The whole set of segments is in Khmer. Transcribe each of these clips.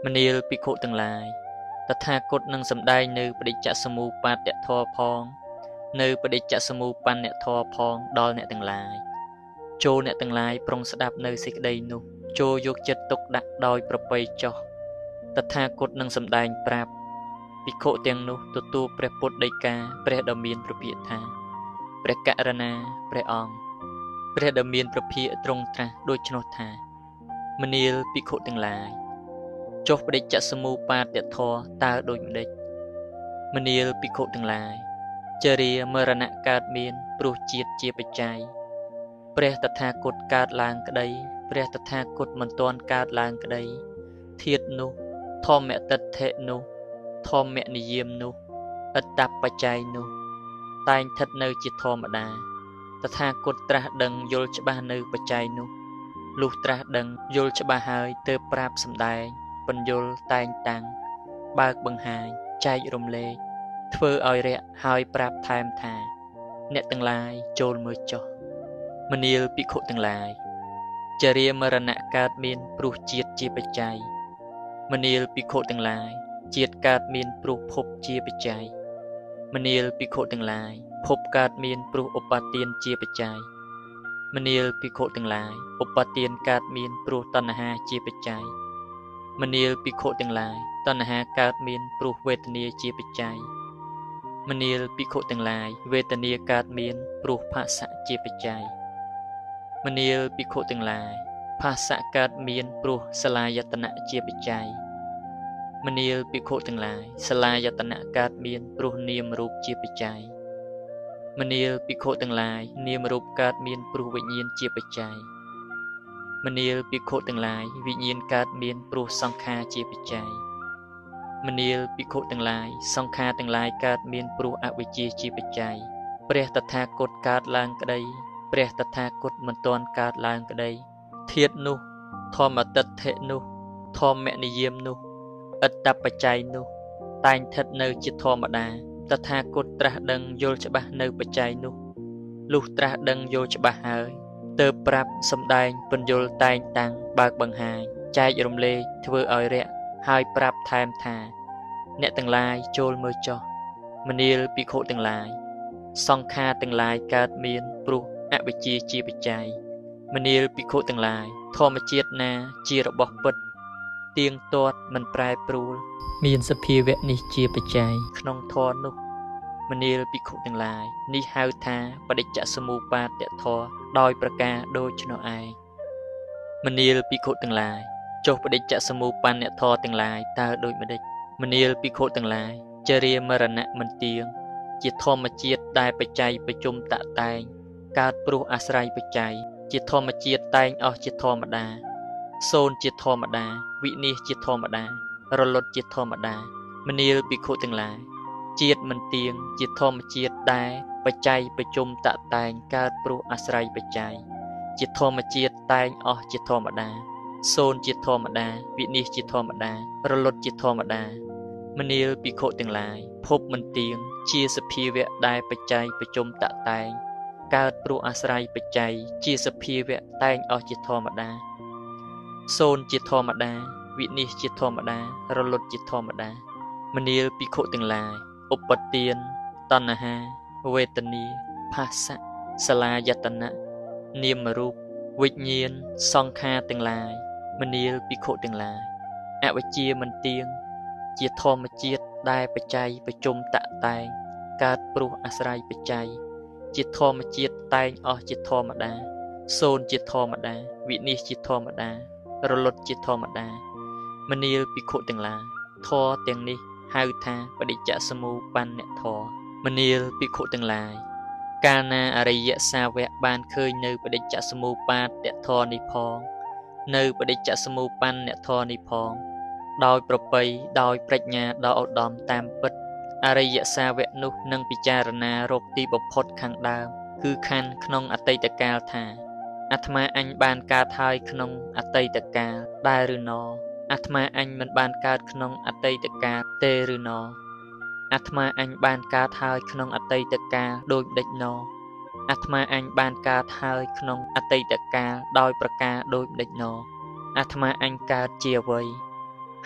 មនាលភិក្ខុទាំងឡាយតថាគតនឹងសម្ដែងនៅបដិច្ចសមុបាទធម៌ផងនៅបដិច្ចសមុបញ្ញធម៌ផងដល់អ្នកទាំងឡាយចូលអ្នកទាំងឡាយប្រុងស្ដាប់នៅសេចក្តីនោះចូលយកចិត្តទុកដាក់ដោយប្រពៃចោះតថាគតនឹងសម្ដែងប្រាប់ភិក្ខុទាំងនោះទទួលព្រះពុទ្ធដីកាព្រះដ៏មានព្រះភិក្ខថាព្រះករុណាព្រះអង្គព្រះដ៏មានព្រះភិក្ខទ្រង់ត្រាស់ដូច្នោះថាមនាលភិក្ខុទាំងឡាយចុះបដិច្ចសមុបាទធម៌តើដូចម្ដេចមនាលភិក្ខុទាំងឡាយចរិយាមរណៈកើតមានព្រោះជាតិជាបច្ច័យព្រះតថាគតកើតឡើងក្តីព្រះតថាគតមិនទាន់កើតឡើងក្តីធាតុនោះធម្មទិដ្ឋិនោះធម្មនិយមនោះអត្តបច្ច័យនោះតែងស្ថិតនៅជាធម្មតាតថាគតត្រាស់ដឹងយល់ច្បាស់នៅបច្ច័យនោះលុះត្រាស់ដឹងយល់ច្បាស់ហើយទើបប្រាប់សម្ដែងបញ្យល់តែងតាំងបើកបង្ហាញចែករំលែកធ្វើឲ្យរយៈហើយប្រាប់ថែមថាអ្នកទាំងឡាយចូលមើលចុះមនាលភិក្ខុទាំងឡាយចរិយាមរណៈកើតមានព្រោះជាតិជាបច្ច័យមនាលភិក្ខុទាំងឡាយជាតិកើតមានព្រោះភពជាបច្ច័យមនាលភិក្ខុទាំងឡាយភពកើតមានព្រោះឧបទានជាបច្ច័យមនាលភិក្ខុទាំងឡាយឧបទានកើតមានព្រោះតណ្ហាជាបច្ច័យមនាលភិក្ខុទាំងឡាយតណ្ហាកើតមានព្រោះវេទនាជាបច្ច័យមនាលភិក្ខុទាំងឡាយវេទនាកើតមានព្រោះភាសៈជាបច្ច័យមនាលភិក្ខុទាំងឡាយភាសៈកើតមានព្រោះសលាយតនៈជាបច្ច័យមនាលភិក្ខុទាំងឡាយសលាយតនៈកើតមានព្រោះនាមរូបជាបច្ច័យមនាលភិក្ខុទាំងឡាយនាមរូបកើតមានព្រោះវិញ្ញាណជាបច្ច័យមនាលភិក្ខុទាំងឡាយវិញ្ញាណកើតមានព្រោះសង្ខារជាបច្ច័យមនាលភិក្ខុទាំងឡាយសង្ខារទាំងឡាយកើតមានព្រោះអវិជ្ជាជាបច្ច័យព្រះតថាគតកើតឡើងក្តីព្រះតថាគតមិនទាន់កើតឡើងក្តីធាតុនោះធម្មទិដ្ឋិនោះធម្មនិយមនោះអត្តបច្ច័យនោះតែងស្ថិតនៅជាធម្មតាតថាគតត្រាស់ដឹងយល់ច្បាស់នៅបច្ច័យនោះលុះត្រាស់ដឹងយល់ច្បាស់ហើយទើបប្រាប់សម្ដែងពន្យល់តែងតាំងបើកបង្ហាញចែករំលែកធ្វើឲ្យរយៈហើយប្រាប់ថែមថាអ្នកទាំងឡាយចូលមើលចុះមនាលភិក្ខុទាំងឡាយសង្ខារទាំងឡាយកើតមានព្រោះអវិជ្ជាជាបច្ច័យមនាលភិក្ខុទាំងឡាយធម្មជាតិណាជារបស់ពិតទៀងទាត់មិនប្រែប្រួលមានសភាវៈនេះជាបច្ច័យក្នុងធម៌នោះមនាលភិក្ខុទាំងឡាយនេះហៅថាបដិច្ចសមុបាទធម៌ដោយប្រការដូចនោះឯងមនាលភិក្ខុទាំងឡាយចុះបដិច្ចសមុបញ្ញធម៌ទាំងឡាយតើដូចម្ដេចមនាលភិក្ខុទាំងឡាយចរិយាមរណៈមិនទៀងជាធម្មជាតិដែលបច្ច័យប្រជុំតតែងកើតព្រោះអាស្រ័យបច្ច័យជាធម្មជាតិតែងអស់ជាធម្មតាសូន្យជាធម្មតាវិនិច្ឆ័យជាធម្មតារលត់ជាធម្មតាមនាលភិក្ខុទាំងឡាយជាតិមិនទៀងជាធម្មជាតិដែលបច្ច័យប្រជុំតតែងកើតព្រោះអាស្រ័យបច្ច័យជាធម្មជាតិតែងអស់ជាធម្មតាសូន្យជាធម្មតាវិនិច្ឆ័យជាធម្មតារលត់ជាធម្មតាមនាលភិក្ខុទាំងឡាយភពមិនទៀងជាសភាវៈដែលបច្ច័យប្រជុំតតែងកើតព្រោះអាស្រ័យបច្ច័យជាសភាវៈតែងអស់ជាធម្មតាសូន្យជាធម្មតាវិនិច្ឆ័យជាធម្មតារលត់ជាធម្មតាមនាលភិក្ខុទាំងឡាយឧបទានតណ្ហាវេទនាភាសៈសលាយតនៈនាមរូបវិញ្ញាណសង្ខារទាំងឡាយមនាលភិក្ខុទាំងឡាយអវិជ្ជាមិនទៀងជាធម្មជាតិដែលបច្ច័យប្រជុំតតែងកើតព្រោះអាស្រ័យបច្ច័យជាធម្មជាតិតែងអស់ជាធម្មតាសូន្យជាធម្មតាវិនិច្ឆ័យជាធម្មតារលត់ជាធម្មតាមនាលភិក្ខុទាំងឡាយធម៌ទាំងនេះហៅថាបដិច្ចសមុបញ្ញធម៌មនាលភិក្ខុទាំងឡាយកាលណាអរិយសាវកបានឃើញនៅបដិច្ចសមុបាទធម៌នេះផងនៅបដិច្ចសមុបញ្ញធម៌នេះផងដោយប្រពៃដោយប្រាជ្ញាដ៏ឧត្តមតាមពិតអរិយសាវកនោះនឹងពិចារណារកទីបំផុតខាងដើមគឺខណ្ឌក្នុងអតីតកាលថាអាត្មាអញបានកើតហើយក្នុងអតីតកាលដែរឬណោអាត្មាអញមិនបានកើតក្នុងអតីតកាលទេឬណោអាត្មាអញបានកើតហើយក្នុងអតីតកាលដូចម្ដេចណោអាត្មាអញបានកើតហើយក្នុងអតីតកាលដោយប្រការដូចម្ដេចណោអាត្មាអញកើតជាអ្វី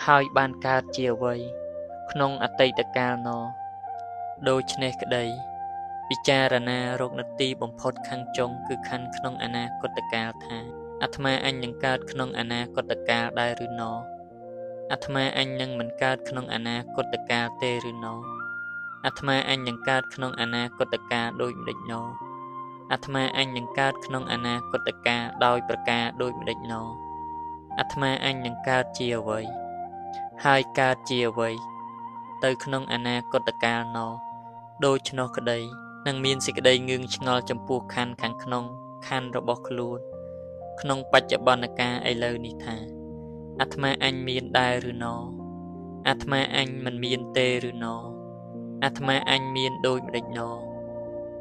ហ ហើយបានកើតជាអ្វីក្នុងអតីតកាលណោដូច្នេះក្តីពិចារណារកនទីបំផុតខាងចុងគឺខណ្ឌក្នុងអនាគតកាលថាអាត្មាអញនឹងកើតក្នុងអនាគតកាលដែរឬណោអាត្មាអញនឹងមិនកើតក្នុងអនាគតកាលទេឬណោអាត្មាអញនឹងកើតក្នុងអនាគតកាលដូចម្ដេចណោអាត្មាអញនឹងកើតក្នុងអនាគតកាលដោយប្រការដូចម្ដេចណោអាត្មាអញនឹងកើតជាអ្វីហើយកើតជាអ្វីទៅក្នុងអនាគតកាលណោដូច្នោះក្តីនឹងមានសេចក្តីងឿងឆ្ងល់ចំពោះខណ្ឌខាងក្នុងខណ្ឌរបស់ខ្លួនក្នុងបច្ចុប្បន្នកាលឥឡូវនេះថាអាត្មាអញមានដែរឬណោអាត្មាអញមិនមានទេឬណោអាត្មាអញមានដូចម្ដេចណោ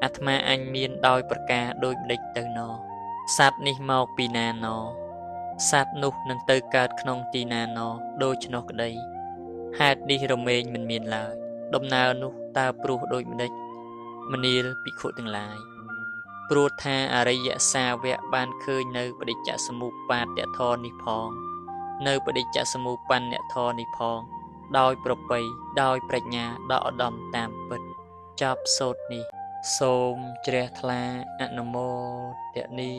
អាត្មាអញមានដោយប្រការដូចម្ដេចទៅណោសត្វនេះមកពីណាណោសត្វនោះនឹងទៅកើតក្នុងទីណាណោដូច្នោះក្តីហេតុនេះរមែងមិនមានឡើយដំណើរនោះតើព្រោះដូចម្ដេចមនាលភិក្ខុទាំងឡាយព្រោះថាអរិយសាវកបានឃើញនៅបដិច្ចសមុប្បាទធម៌នេះផងនៅបដិច្ចសមុប្បន្នធម៌នេះផងដោយប្រពៃដោយប្រាជ្ញាដ៏ឧត្តមតាមពិតចប់សូត្រនេះសូមជ្រះថ្លាអនុមោទនា